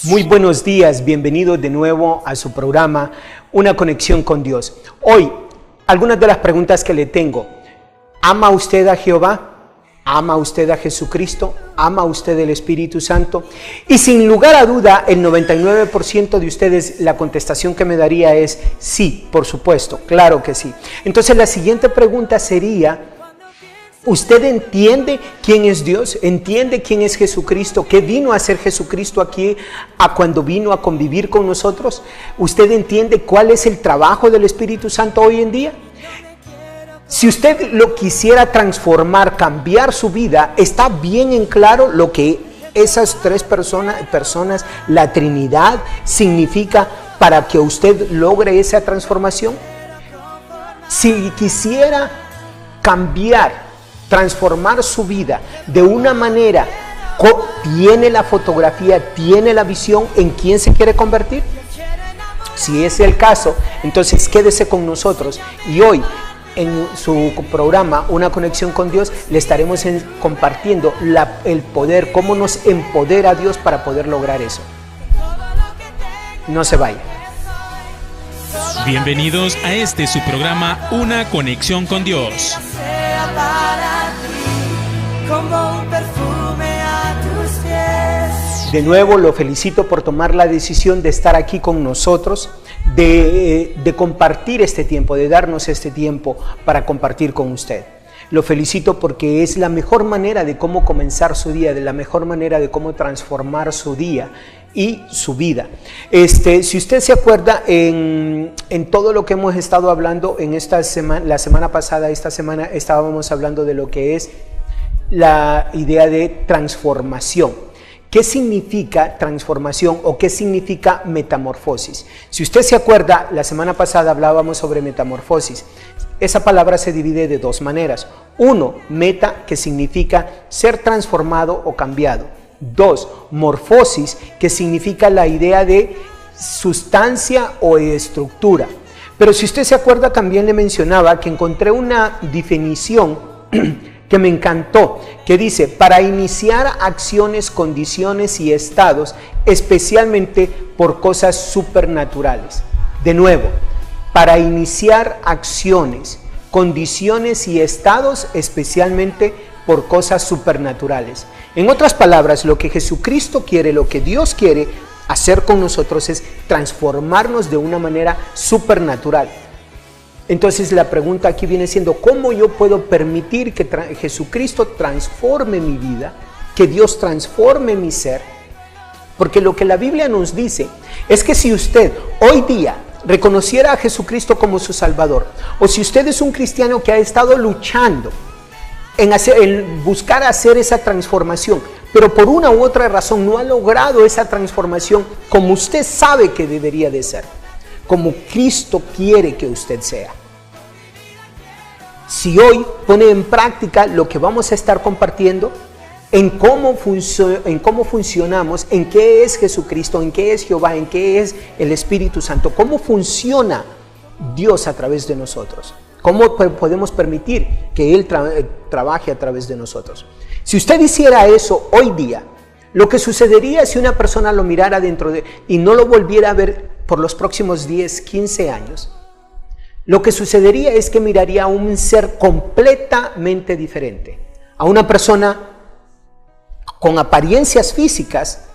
Muy buenos días, bienvenidos de nuevo a su programa Una Conexión con Dios. Hoy, algunas de las preguntas que le tengo. ¿Ama usted a Jehová? ¿Ama usted a Jesucristo? ¿Ama usted el Espíritu Santo? Y sin lugar a duda, el 99% de ustedes, la contestación que me daría es sí, por supuesto, claro que sí. Entonces la siguiente pregunta sería: ¿usted entiende quién es Dios? ¿Entiende quién es Jesucristo? ¿Qué vino a hacer Jesucristo aquí cuando vino a convivir con nosotros? ¿Usted entiende cuál es el trabajo del Espíritu Santo hoy en día? Si usted lo quisiera transformar, cambiar su vida, ¿está bien en claro lo que esas tres personas, la Trinidad, significa para que usted logre esa transformación? Si quisiera cambiar, transformar su vida de una manera, ¿tiene la fotografía, tiene la visión en quién se quiere convertir? Si es el caso, entonces quédese con nosotros y hoy en su programa Una Conexión con Dios le estaremos compartiendo el poder, cómo nos empodera Dios para poder lograr eso. No se vaya. Bienvenidos a su programa Una Conexión con Dios. De nuevo lo felicito por tomar la decisión de estar aquí con nosotros, de compartir este tiempo, de darnos este tiempo para compartir con usted. Lo felicito porque es la mejor manera de cómo comenzar su día, de la mejor manera de cómo transformar su día y su vida. Si usted se acuerda en todo lo que hemos estado hablando en esta semana, la semana pasada, esta semana estábamos hablando de lo que es la idea de transformación. ¿Qué significa transformación o qué significa metamorfosis? Si usted se acuerda, la semana pasada hablábamos sobre metamorfosis. Esa palabra se divide de dos maneras. Uno, meta, que significa ser transformado o cambiado. Dos, morfosis, que significa la idea de sustancia o estructura. Pero si usted se acuerda, también le mencionaba que encontré una definición que me encantó, que dice: para iniciar acciones, condiciones y estados, especialmente por cosas supernaturales. De nuevo, para iniciar acciones, condiciones y estados, especialmente por cosas supernaturales. En otras palabras, lo que Jesucristo quiere, lo que Dios quiere hacer con nosotros es transformarnos de una manera supernatural. Entonces la pregunta aquí viene siendo: ¿cómo yo puedo permitir que Jesucristo transforme mi vida, que Dios transforme mi ser? Porque lo que la Biblia nos dice es que si usted hoy día reconociera a Jesucristo como su Salvador, o si usted es un cristiano que ha estado luchando en buscar hacer esa transformación, pero por una u otra razón no ha logrado esa transformación como usted sabe que debería de ser, como Cristo quiere que usted sea. Si hoy pone en práctica lo que vamos a estar compartiendo, en cómo funcionamos, en qué es Jesucristo, en qué es Jehová, en qué es el Espíritu Santo, cómo funciona Dios a través de nosotros, cómo podemos permitir que Él trabaje a través de nosotros. Si usted hiciera eso hoy día, lo que sucedería si una persona lo mirara y no lo volviera a ver por los próximos 10, 15 años, lo que sucedería es que miraría a un ser completamente diferente, a una persona con apariencias físicas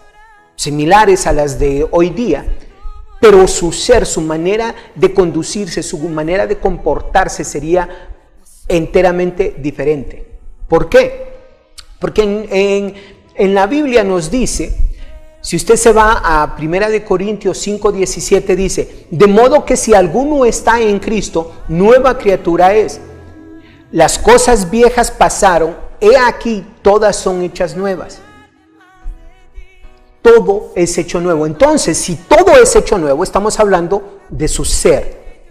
similares a las de hoy día, pero su ser, su manera de conducirse, su manera de comportarse sería enteramente diferente. ¿Por qué? Porque en la Biblia nos dice, si usted se va a 1 Corintios 5:17, dice: de modo que si alguno está en Cristo, nueva criatura es. Las cosas viejas pasaron, he aquí, todas son hechas nuevas. Todo es hecho nuevo. Entonces, si todo es hecho nuevo, estamos hablando de su ser,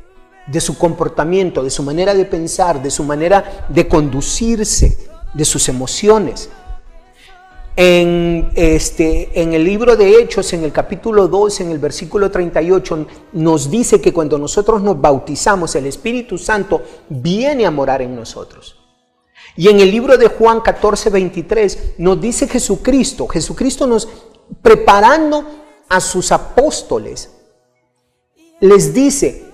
de su comportamiento, de su manera de pensar, de su manera de conducirse, de sus emociones. En el libro de Hechos, en el capítulo 2, en el versículo 38, nos dice que cuando nosotros nos bautizamos, el Espíritu Santo viene a morar en nosotros. Y en el libro de Juan 14:23 nos dice Jesucristo nos preparando a sus apóstoles, les dice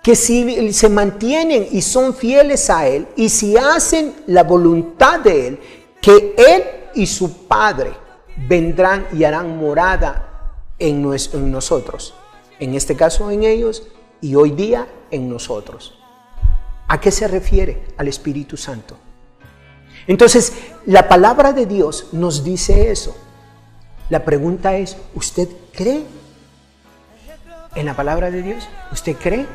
que si se mantienen y son fieles a Él, y si hacen la voluntad de Él, que Él y su Padre vendrán y harán morada en nosotros. En este caso en ellos, y hoy día en nosotros. ¿A qué se refiere? Al Espíritu Santo. Entonces, la palabra de Dios nos dice eso. La pregunta es, ¿usted cree en la palabra de Dios? ¿Usted cree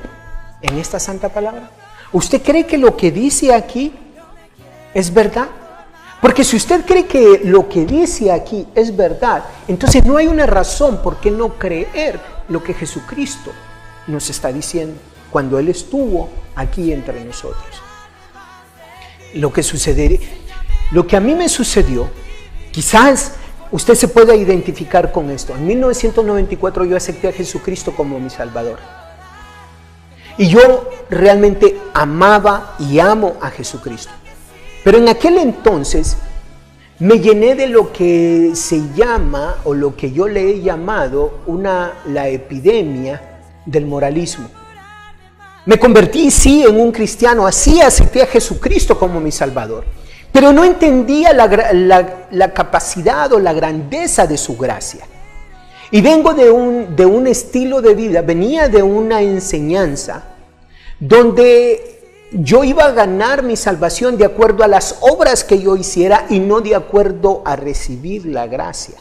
en esta santa palabra? ¿Usted cree que lo que dice aquí es verdad? Porque si usted cree que lo que dice aquí es verdad, entonces no hay una razón por qué no creer lo que Jesucristo nos está diciendo cuando Él estuvo aquí entre nosotros. Lo que a mí me sucedió, quizás usted se pueda identificar con esto. En 1994 yo acepté a Jesucristo como mi Salvador. Y yo realmente amaba y amo a Jesucristo. Pero en aquel entonces me llené de lo que se llama, o lo que yo le he llamado, la epidemia del moralismo. Me convertí, sí, en un cristiano, así acepté a Jesucristo como mi Salvador. Pero no entendía la capacidad o la grandeza de su gracia. Y vengo de un estilo de vida, venía de una enseñanza donde yo iba a ganar mi salvación de acuerdo a las obras que yo hiciera y no de acuerdo a recibir la gracia.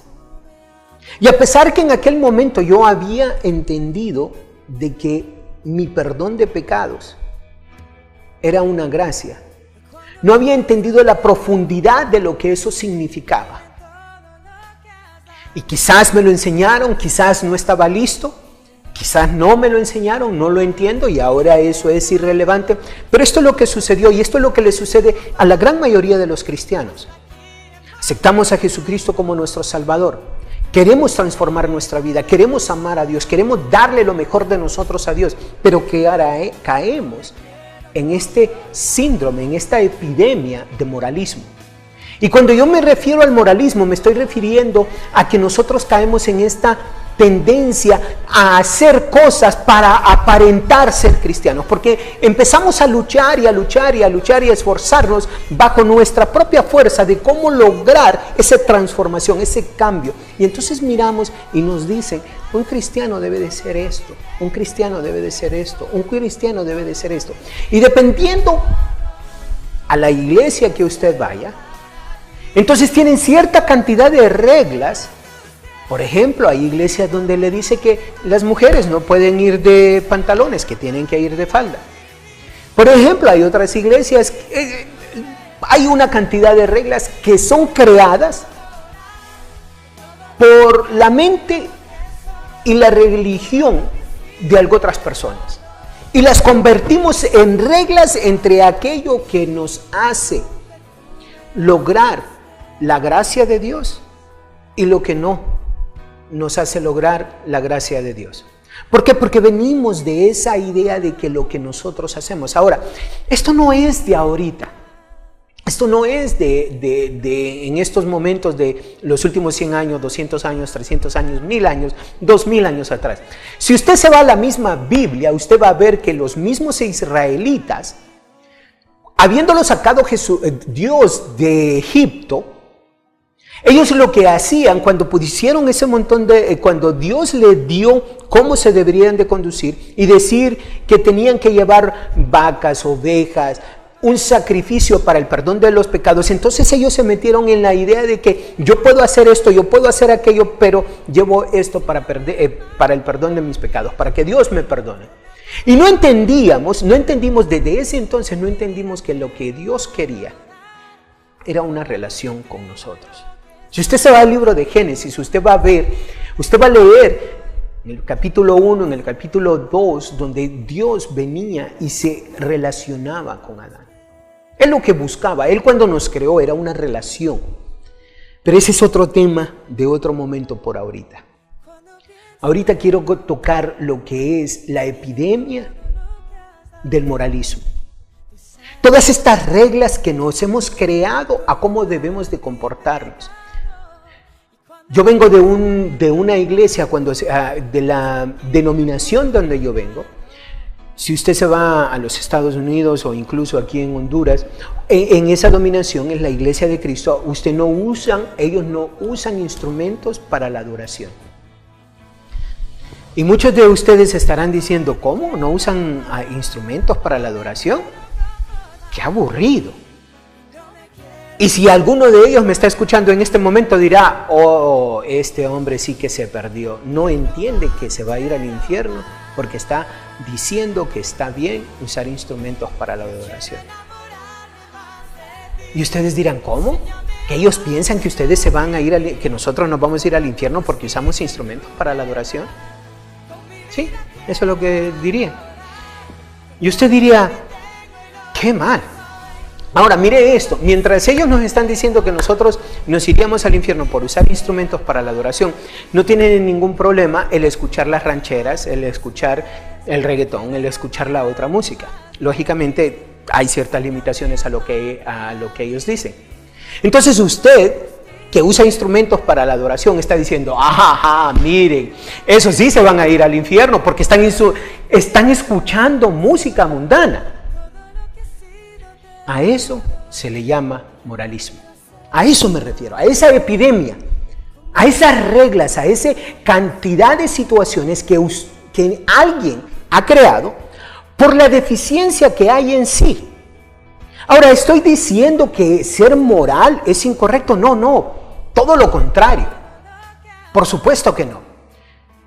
Y a pesar que en aquel momento yo había entendido de que mi perdón de pecados era una gracia, no había entendido la profundidad de lo que eso significaba. Y quizás me lo enseñaron, quizás no estaba listo, quizás no me lo enseñaron, no lo entiendo y ahora eso es irrelevante. Pero esto es lo que sucedió y esto es lo que le sucede a la gran mayoría de los cristianos. Aceptamos a Jesucristo como nuestro Salvador. Queremos transformar nuestra vida, queremos amar a Dios, queremos darle lo mejor de nosotros a Dios, pero que ahora caemos en este síndrome, en esta epidemia de moralismo. Y cuando yo me refiero al moralismo, me estoy refiriendo a que nosotros caemos en esta tendencia a hacer cosas para aparentar ser cristianos, porque empezamos a luchar y a luchar y a luchar y a esforzarnos bajo nuestra propia fuerza de cómo lograr esa transformación, ese cambio. Y entonces miramos y nos dicen, un cristiano debe de ser esto, un cristiano debe de ser esto, un cristiano debe de ser esto. Y dependiendo a la iglesia que usted vaya, entonces tienen cierta cantidad de reglas. Por ejemplo, hay iglesias donde le dice que las mujeres no pueden ir de pantalones, que tienen que ir de falda. Por ejemplo, hay otras iglesias, hay una cantidad de reglas que son creadas por la mente y la religión de algo otras personas. Y las convertimos en reglas entre aquello que nos hace lograr la gracia de Dios y lo que no nos hace lograr la gracia de Dios. ¿Por qué? Porque venimos de esa idea de que lo que nosotros hacemos. Ahora, esto no es de ahorita. Esto no es en estos momentos de los últimos 100 años, 200 años, 300 años, 1000 años, 2000 años atrás. Si usted se va a la misma Biblia, usted va a ver que los mismos israelitas, habiéndolo sacado Dios de Egipto, ellos lo que hacían cuando pusieron ese montón cuando Dios le dio cómo se deberían de conducir y decir que tenían que llevar vacas, ovejas, un sacrificio para el perdón de los pecados, entonces ellos se metieron en la idea de que yo puedo hacer esto, yo puedo hacer aquello, pero llevo esto para el perdón de mis pecados, para que Dios me perdone. Y no entendimos desde ese entonces, no entendimos que lo que Dios quería era una relación con nosotros. Si usted se va al libro de Génesis, usted va a leer en el capítulo 1, en el capítulo 2, donde Dios venía y se relacionaba con Adán. Él lo que buscaba, Él cuando nos creó era una relación. Pero ese es otro tema de otro momento por ahorita. Ahorita quiero tocar lo que es la epidemia del moralismo. Todas estas reglas que nos hemos creado a cómo debemos de comportarnos. Yo vengo de una iglesia, de la denominación donde yo vengo. Si usted se va a los Estados Unidos o incluso aquí en Honduras, en esa dominación, en la Iglesia de Cristo, ellos no usan instrumentos para la adoración. Y muchos de ustedes estarán diciendo, ¿cómo? ¿No usan instrumentos para la adoración? ¡Qué aburrido! Y si alguno de ellos me está escuchando en este momento dirá, oh, este hombre sí que se perdió, no entiende que se va a ir al infierno porque está diciendo que está bien usar instrumentos para la adoración. Y ustedes dirán, ¿cómo? ¿Que ellos piensan que ustedes se van a ir que nosotros nos vamos a ir al infierno porque usamos instrumentos para la adoración? Sí, eso es lo que diría. Y usted diría, qué mal. Ahora, mire esto, mientras ellos nos están diciendo que nosotros nos iríamos al infierno por usar instrumentos para la adoración, no tienen ningún problema el escuchar las rancheras, el escuchar el reggaetón, el escuchar la otra música. Lógicamente, hay ciertas limitaciones a lo que ellos dicen. Entonces usted, que usa instrumentos para la adoración, está diciendo, ajá, miren, eso sí se van a ir al infierno porque están escuchando música mundana. A eso se le llama moralismo. A eso me refiero, a esa epidemia, a esas reglas, a esa cantidad de situaciones que alguien ha creado por la deficiencia que hay en sí. Ahora, ¿estoy diciendo que ser moral es incorrecto? No, todo lo contrario. Por supuesto que no.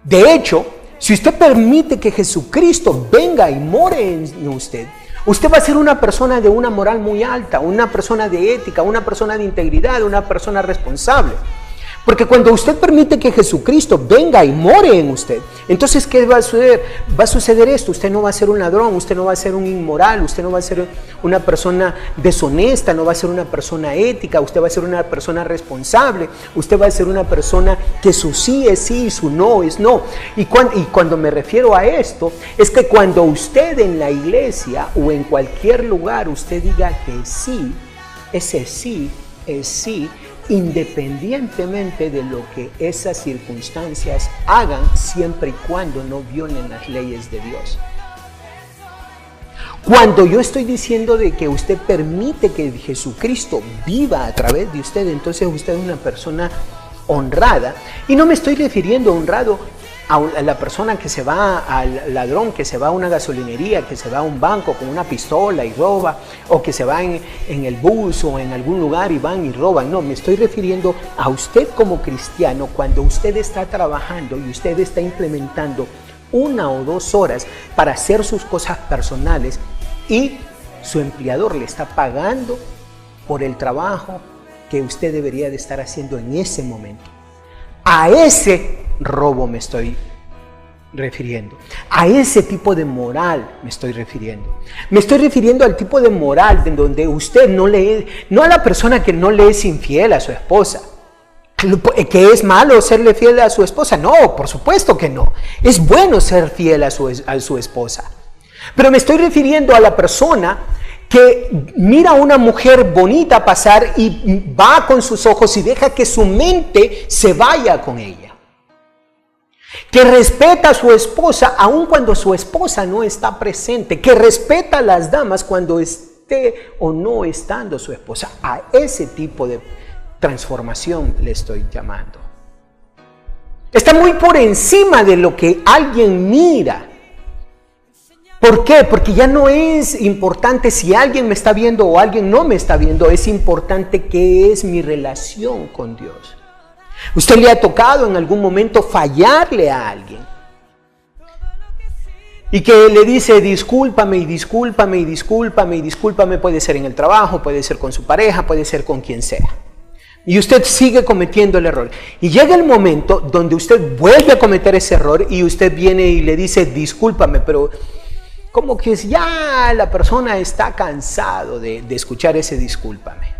De hecho, si usted permite que Jesucristo venga y more en usted, usted va a ser una persona de una moral muy alta, una persona de ética, una persona de integridad, una persona responsable. Porque cuando usted permite que Jesucristo venga y more en usted, entonces ¿qué va a suceder? Va a suceder esto, usted no va a ser un ladrón, usted no va a ser un inmoral, usted no va a ser una persona deshonesta, no va a ser una persona ética, usted va a ser una persona responsable, usted va a ser una persona que su sí es sí y su no es no. Y cuando me refiero a esto, es que cuando usted en la iglesia o en cualquier lugar usted diga que sí, ese sí es sí, independientemente de lo que esas circunstancias hagan, siempre y cuando no violen las leyes de Dios. Cuando yo estoy diciendo de que usted permite que Jesucristo viva a través de usted, entonces usted es una persona honrada. Y no me estoy refiriendo a honrado a la persona que se va, al ladrón que se va a una gasolinería, que se va a un banco con una pistola y roba, o que se va en el bus o en algún lugar y van y roban. No, me estoy refiriendo a usted como cristiano, cuando usted está trabajando y usted está implementando 1 o 2 horas para hacer sus cosas personales y su empleador le está pagando por el trabajo que usted debería de estar haciendo en ese momento. A ese robo me estoy refiriendo. A ese tipo de moral me estoy refiriendo. Me estoy refiriendo al tipo de moral en donde usted no a la persona que no le es infiel a su esposa. ¿Que es malo serle fiel a su esposa? No, por supuesto que no. Es bueno ser fiel a su esposa. Pero me estoy refiriendo a la persona que mira a una mujer bonita pasar y va con sus ojos y deja que su mente se vaya con ella. Que respeta a su esposa aun cuando su esposa no está presente. Que respeta a las damas cuando esté o no estando su esposa. A ese tipo de transformación le estoy llamando. Está muy por encima de lo que alguien mira. ¿Por qué? Porque ya no es importante si alguien me está viendo o alguien no me está viendo. Es importante qué es mi relación con Dios. ¿Usted le ha tocado en algún momento fallarle a alguien? Y que le dice discúlpame y discúlpame y discúlpame y discúlpame, puede ser en el trabajo, puede ser con su pareja, puede ser con quien sea. Y usted sigue cometiendo el error. Y llega el momento donde usted vuelve a cometer ese error y usted viene y le dice discúlpame, pero como que ya la persona está cansado de escuchar ese discúlpame.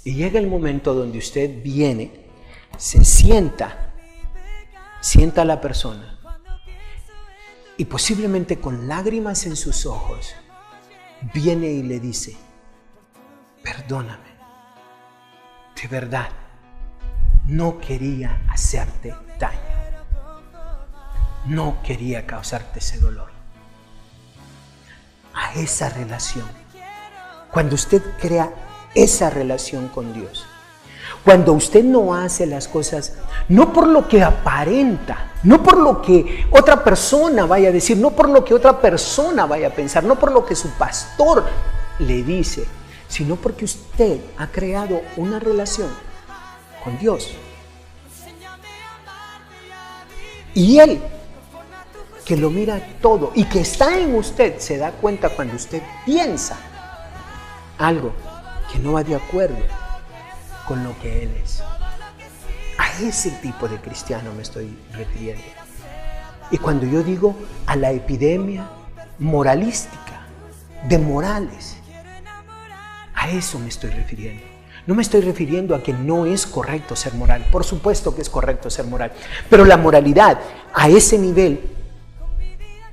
Y llega el momento donde usted viene, se sienta a la persona y posiblemente con lágrimas en sus ojos, viene y le dice, perdóname, de verdad, no quería hacerte daño. No quería causarte ese dolor. A esa relación. Cuando usted crea esa relación con Dios, cuando usted no hace las cosas, no por lo que aparenta, no por lo que otra persona vaya a decir, no por lo que otra persona vaya a pensar, no por lo que su pastor le dice, sino porque usted ha creado una relación con Dios. Y Él, que lo mira todo y que está en usted, se da cuenta cuando usted piensa algo que no va de acuerdo con lo que Él es. A ese tipo de cristiano me estoy refiriendo. Y cuando yo digo a la epidemia moralística, de morales, a eso me estoy refiriendo. No me estoy refiriendo a que no es correcto ser moral. Por supuesto que es correcto ser moral. Pero la moralidad a ese nivel,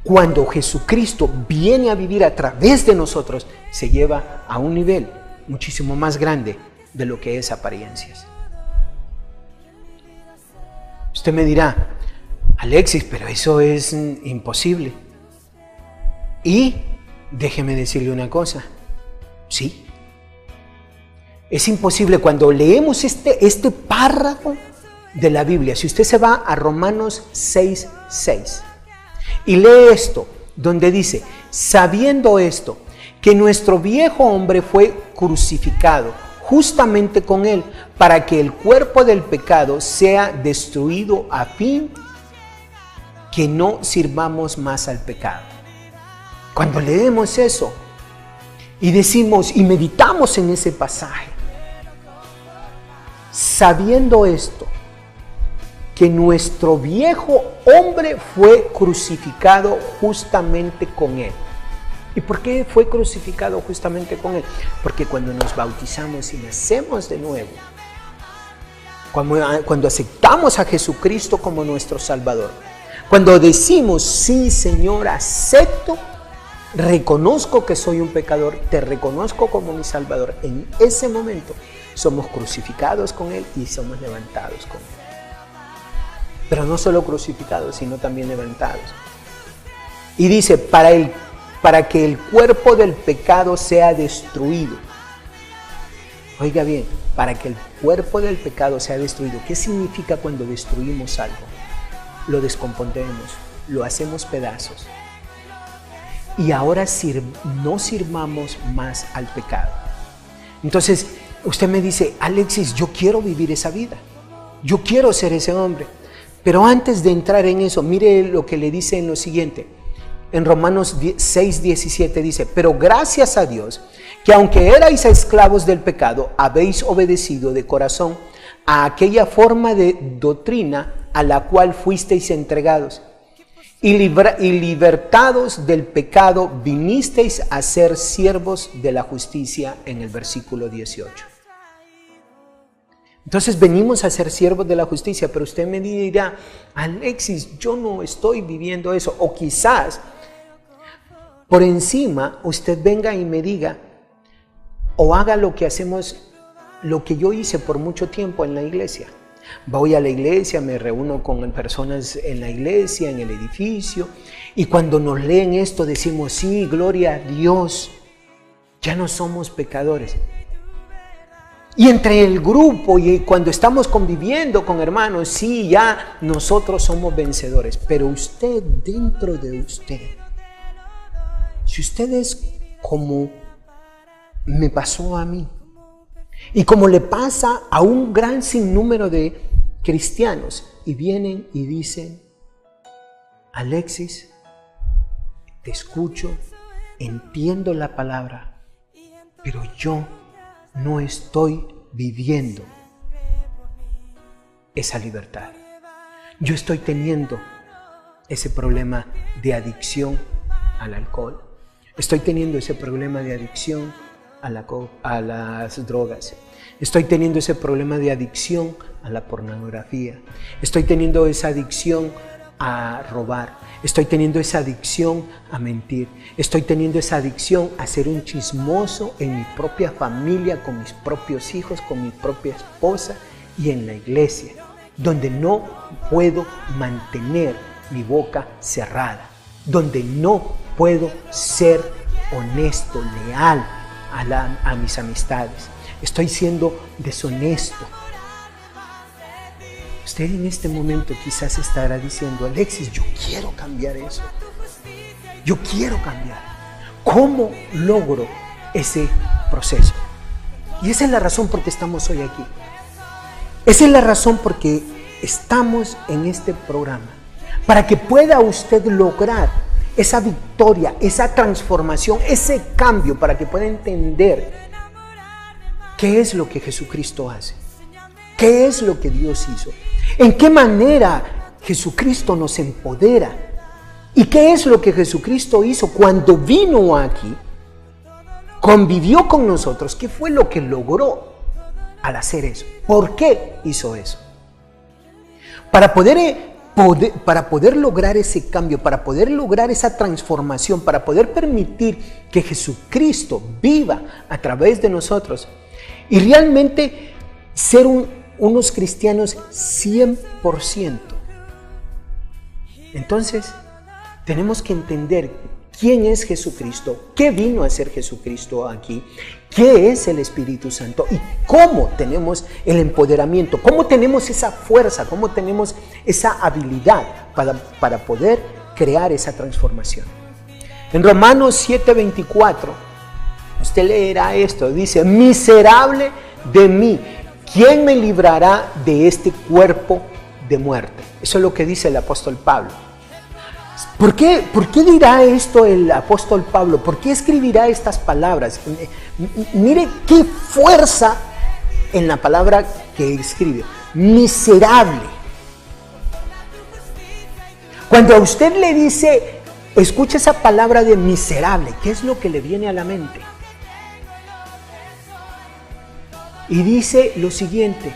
cuando Jesucristo viene a vivir a través de nosotros, se lleva a un nivel muchísimo más grande de lo que es apariencias. Usted me dirá, Alexis, pero eso es imposible. Y déjeme decirle una cosa, sí. Es imposible cuando leemos este párrafo de la Biblia. Si usted se va a Romanos 6:6 y lee esto, donde dice, sabiendo esto, que nuestro viejo hombre fue crucificado justamente con él, para que el cuerpo del pecado sea destruido a fin que no sirvamos más al pecado. Cuando leemos eso y decimos y meditamos en ese pasaje, sabiendo esto, que nuestro viejo hombre fue crucificado justamente con él. ¿Y por qué fue crucificado justamente con él? Porque cuando nos bautizamos y nacemos de nuevo, cuando aceptamos a Jesucristo como nuestro Salvador, cuando decimos, sí Señor, acepto, reconozco que soy un pecador, te reconozco como mi Salvador, en ese momento somos crucificados con Él y somos levantados con Él. Pero no solo crucificados, sino también levantados. Y dice, para que el cuerpo del pecado sea destruido. Oiga bien, para que el cuerpo del pecado sea destruido. ¿Qué significa cuando destruimos algo? Lo descomponemos, lo hacemos pedazos. Y ahora no sirvamos más al pecado. Entonces, usted me dice, Alexis, yo quiero vivir esa vida. Yo quiero ser ese hombre. Pero antes de entrar en eso, mire lo que le dice en lo siguiente. En Romanos 6:17 dice, pero gracias a Dios, que aunque erais esclavos del pecado, habéis obedecido de corazón a aquella forma de doctrina a la cual fuisteis entregados. Y libertados del pecado, vinisteis a ser siervos de la justicia, en el versículo 18. Entonces venimos a ser siervos de la justicia, pero usted me dirá, Alexis, yo no estoy viviendo eso. O quizás por encima usted venga y me diga, o haga lo que hacemos, lo que yo hice por mucho tiempo en la iglesia. Voy a la iglesia, me reúno con personas en la iglesia, en el edificio, y cuando nos leen esto decimos, sí, gloria a Dios, ya no somos pecadores. Y entre el grupo y cuando estamos conviviendo con hermanos, sí, ya nosotros somos vencedores. Pero usted, dentro de usted, si usted es como me pasó a mí, y como le pasa a un gran sinnúmero de cristianos, y vienen y dicen, Alexis, te escucho, entiendo la palabra, pero yo no estoy viviendo esa libertad. Yo estoy teniendo ese problema de adicción al alcohol. Estoy teniendo ese problema de adicción a las drogas. Estoy teniendo ese problema de adicción a la pornografía. Estoy teniendo esa adicción a robar. Estoy teniendo esa adicción a mentir. Estoy teniendo esa adicción a ser un chismoso en mi propia familia, con mis propios hijos, con mi propia esposa. y en la iglesia, donde no puedo mantener mi boca cerrada, donde no puedo ser honesto, leal a mis amistades. Estoy siendo deshonesto. Usted en este momento quizás estará diciendo: Alexis, yo quiero cambiar eso. Yo quiero cambiar. ¿Cómo logro ese proceso? Y esa es la razón por qué estamos hoy aquí. Esa es la razón por qué estamos en este programa. Para que pueda usted lograr esa victoria, esa transformación, ese cambio, para que pueda entender qué es lo que Jesucristo hace. ¿Qué es lo que Dios hizo? ¿En qué manera Jesucristo nos empodera? ¿Y qué es lo que Jesucristo hizo cuando vino aquí? Convivió con nosotros. ¿Qué fue lo que logró al hacer eso? ¿Por qué hizo eso? Para poder lograr ese cambio, para poder lograr esa transformación, para poder permitir que Jesucristo viva a través de nosotros y realmente ser unos cristianos 100%. Entonces, tenemos que entender quién es Jesucristo, qué vino a hacer Jesucristo aquí, qué es el Espíritu Santo y cómo tenemos el empoderamiento, cómo tenemos esa fuerza, cómo tenemos esa habilidad para poder crear esa transformación. En Romanos 7:24, usted leerá esto, dice: miserable de mí, ¿quién me librará de este cuerpo de muerte? Eso es lo que dice el apóstol Pablo. ¿Por qué dirá esto el apóstol Pablo? ¿Por qué escribirá estas palabras? Mire qué fuerza en la palabra que escribe. Miserable. Cuando a usted le dice, escucha esa palabra de miserable, ¿qué es lo que le viene a la mente? Y dice lo siguiente: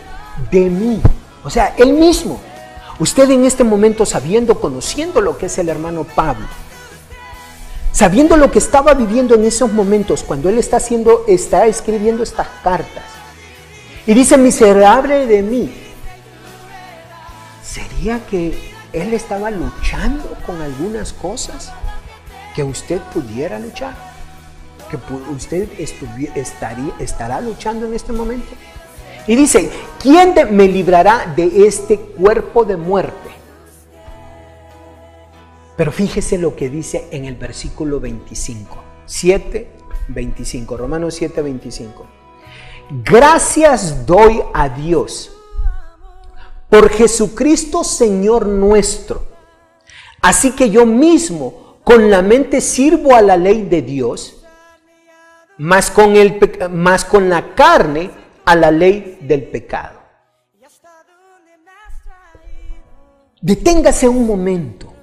de mí. O sea, él mismo. Usted en este momento, conociendo lo que es el hermano Pablo, sabiendo lo que estaba viviendo en esos momentos cuando él está escribiendo estas cartas, y dice: miserable de mí. ¿Sería que él estaba luchando con algunas cosas que usted pudiera luchar? ¿Que usted estará luchando en este momento? Y dice: ¿quién me librará de este cuerpo de muerte? Pero fíjese lo que dice en el versículo 25, 7:25, Romanos 7:25. Gracias doy a Dios por Jesucristo Señor nuestro. Así que yo mismo con la mente sirvo a la ley de Dios, mas con la carne a la ley del pecado. Deténgase un momento.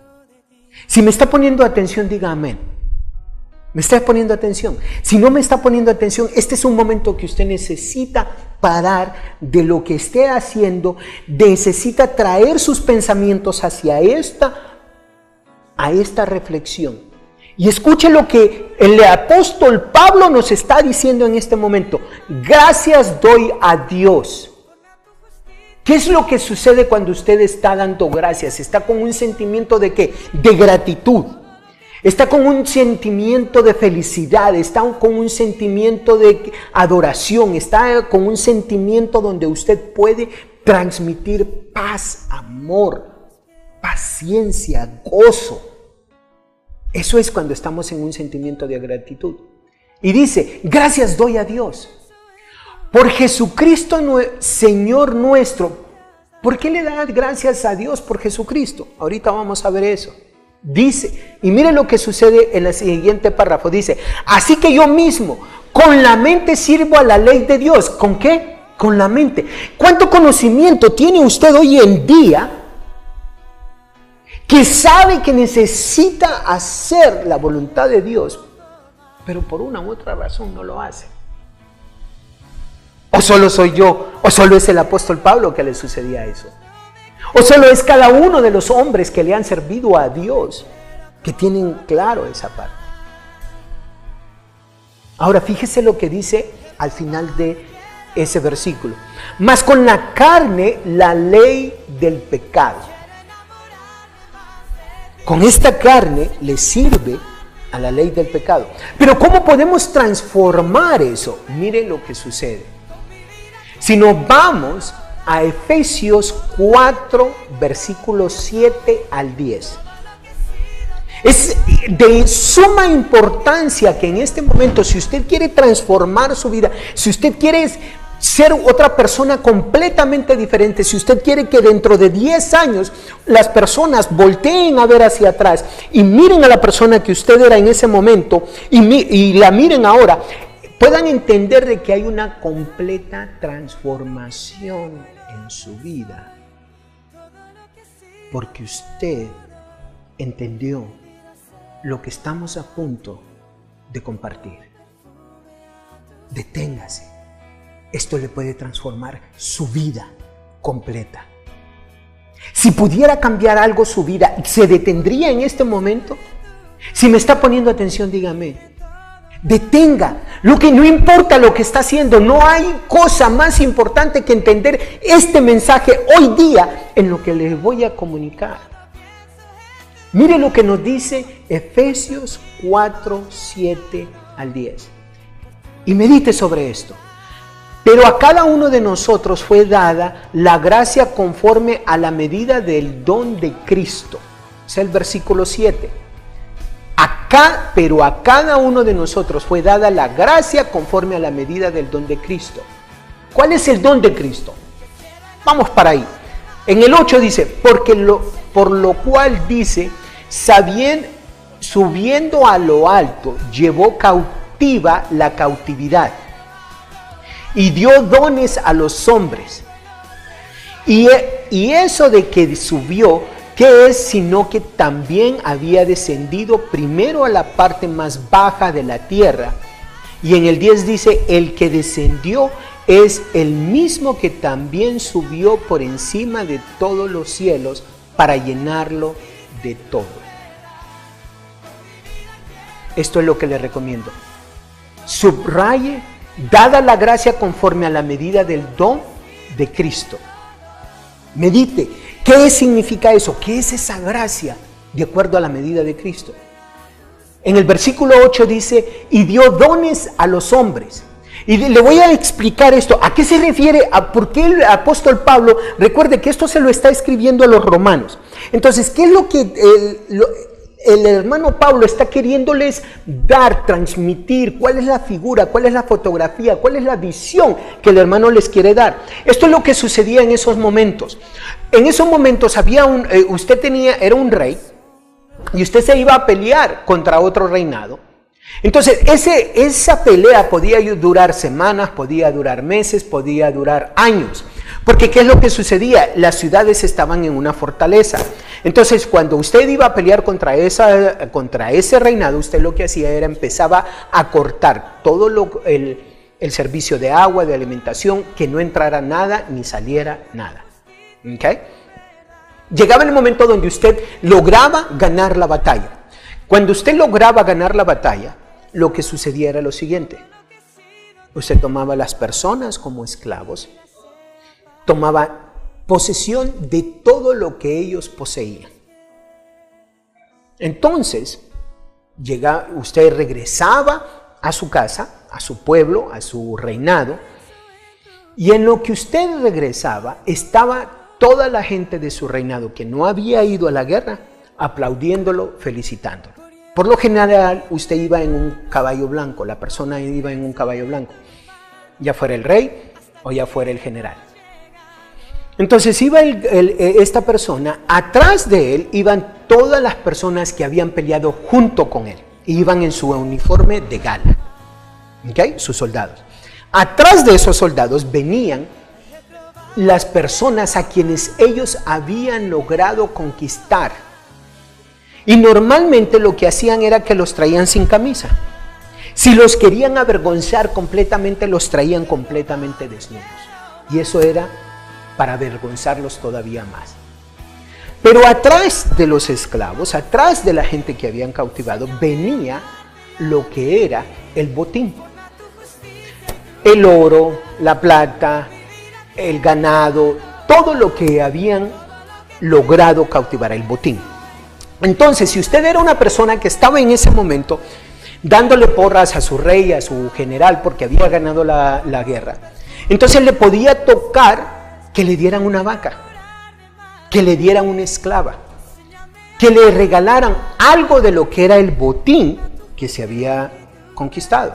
Si me está poniendo atención, diga amén. ¿Me está poniendo atención? Si no me está poniendo atención, este es un momento que usted necesita parar de lo que esté haciendo, necesita traer sus pensamientos hacia esta reflexión. Y escuche lo que el apóstol Pablo nos está diciendo en este momento. Gracias doy a Dios. ¿Qué es lo que sucede cuando usted está dando gracias? Está con un sentimiento de ¿qué? De gratitud. Está con un sentimiento de felicidad. Está con un sentimiento de adoración. Está con un sentimiento donde usted puede transmitir paz, amor, paciencia, gozo. Eso es cuando estamos en un sentimiento de gratitud. Y dice: gracias doy a Dios por Jesucristo Señor nuestro. ¿Por qué le da gracias a Dios por Jesucristo? Ahorita vamos a ver eso. Dice, y mire lo que sucede en el siguiente párrafo. Dice: así que yo mismo con la mente sirvo a la ley de Dios. ¿Con qué? Con la mente. ¿Cuánto conocimiento tiene usted hoy en día que sabe que necesita hacer la voluntad de Dios, pero por una u otra razón no lo hace? ¿O solo soy yo? ¿O solo es el apóstol Pablo que le sucedía eso? ¿O solo es cada uno de los hombres que le han servido a Dios que tienen claro esa parte? Ahora fíjese lo que dice al final de ese versículo. Mas con la carne, la ley del pecado. Con esta carne le sirve a la ley del pecado. Pero ¿cómo podemos transformar eso? Mire lo que sucede. Si nos vamos a Efesios 4, versículos 7 al 10. Es de suma importancia que en este momento, si usted quiere transformar su vida, si usted quiere ser otra persona completamente diferente, si usted quiere que dentro de 10 años las personas volteen a ver hacia atrás y miren a la persona que usted era en ese momento y la miren ahora, puedan entender de que hay una completa transformación en su vida, porque usted entendió lo que estamos a punto de compartir. Deténgase. Esto le puede transformar su vida completa. Si pudiera cambiar algo su vida, ¿se detendría en este momento? Si me está poniendo atención, dígame. Detenga. Lo que no importa lo que está haciendo, no hay cosa más importante que entender este mensaje hoy día en lo que les voy a comunicar. Mire lo que nos dice Efesios 4, 7 al 10. Y medite sobre esto. Pero a cada uno de nosotros fue dada la gracia conforme a la medida del don de Cristo. Es el versículo 7. Pero a cada uno de nosotros fue dada la gracia conforme a la medida del don de Cristo. ¿Cuál es el don de Cristo? Vamos para ahí. En el 8 dice, por lo cual dice, subiendo a lo alto, llevó cautiva la cautividad y dio dones a los hombres. Y eso de que subió, ¿qué es? Sino que también había descendido primero a la parte más baja de la tierra. Y en el 10 dice, el que descendió es el mismo que también subió por encima de todos los cielos para llenarlo de todo. Esto es lo que le recomiendo. Subraye, dada la gracia conforme a la medida del don de Cristo. Medite, ¿qué significa eso? ¿Qué es esa gracia de acuerdo a la medida de Cristo? En el versículo 8 dice, y dio dones a los hombres. Y le voy a explicar esto. ¿A qué se refiere? ¿Por qué el apóstol Pablo? Recuerde que esto se lo está escribiendo a los romanos. Entonces, ¿qué es lo que el hermano Pablo está queriéndoles dar, transmitir? ¿Cuál es la figura? ¿Cuál es la fotografía? ¿Cuál es la visión que el hermano les quiere dar? Esto es lo que sucedía en esos momentos. En esos momentos era un rey y usted se iba a pelear contra otro reinado. Entonces esa pelea podía durar semanas, podía durar meses, podía durar años. Porque ¿qué es lo que sucedía? Las ciudades estaban en una fortaleza. Entonces, cuando usted iba a pelear contra ese reinado, usted lo que hacía era empezaba a cortar todo el servicio de agua, de alimentación, que no entrara nada ni saliera nada. ¿Okay? Llegaba el momento donde usted lograba ganar la batalla. Cuando usted lograba ganar la batalla, lo que sucedía era lo siguiente. Usted tomaba a las personas como esclavos, tomaba posesión de todo lo que ellos poseían. Entonces, usted regresaba a su casa, a su pueblo, a su reinado, y en lo que usted regresaba estaba toda la gente de su reinado que no había ido a la guerra, aplaudiéndolo, felicitándolo. Por lo general, usted iba en un caballo blanco, la persona iba en un caballo blanco, ya fuera el rey o ya fuera el general. Entonces iba esta persona, atrás de él iban todas las personas que habían peleado junto con él, iban en su uniforme de gala, ¿okay? Sus soldados. Atrás de esos soldados venían las personas a quienes ellos habían logrado conquistar. Y normalmente lo que hacían era que los traían sin camisa. Si los querían avergonzar completamente, los traían completamente desnudos. Y eso era para avergonzarlos todavía más. Pero atrás de los esclavos, atrás de la gente que habían cautivado, venía lo que era el botín. el oro, la plata, el ganado, todo lo que habían logrado cautivar, el botín. Entonces, si usted era una persona que estaba en ese momento dándole porras a su rey, a su general, porque había ganado la guerra, entonces le podía tocar que le dieran una vaca, que le dieran una esclava, que le regalaran algo de lo que era el botín que se había conquistado.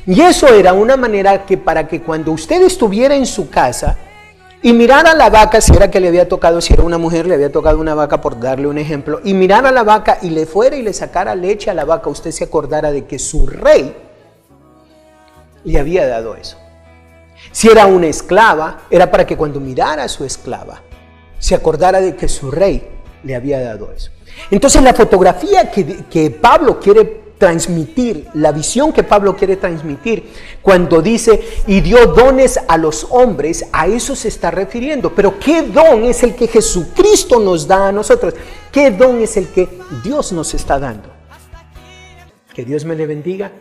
Y eso era una manera que para que cuando usted estuviera en su casa y mirara a la vaca, si era que le había tocado, si era una mujer, le había tocado una vaca, por darle un ejemplo, y mirara a la vaca y le fuera y le sacara leche a la vaca, usted se acordara de que su rey le había dado eso. Si era una esclava, era para que cuando mirara a su esclava, se acordara de que su rey le había dado eso. Entonces la fotografía que Pablo quiere transmitir, la visión que Pablo quiere transmitir cuando dice y dio dones a los hombres, a eso se está refiriendo. Pero ¿qué don es el que Jesucristo nos da a nosotros? ¿Qué don es el que Dios nos está dando? Que Dios me le bendiga.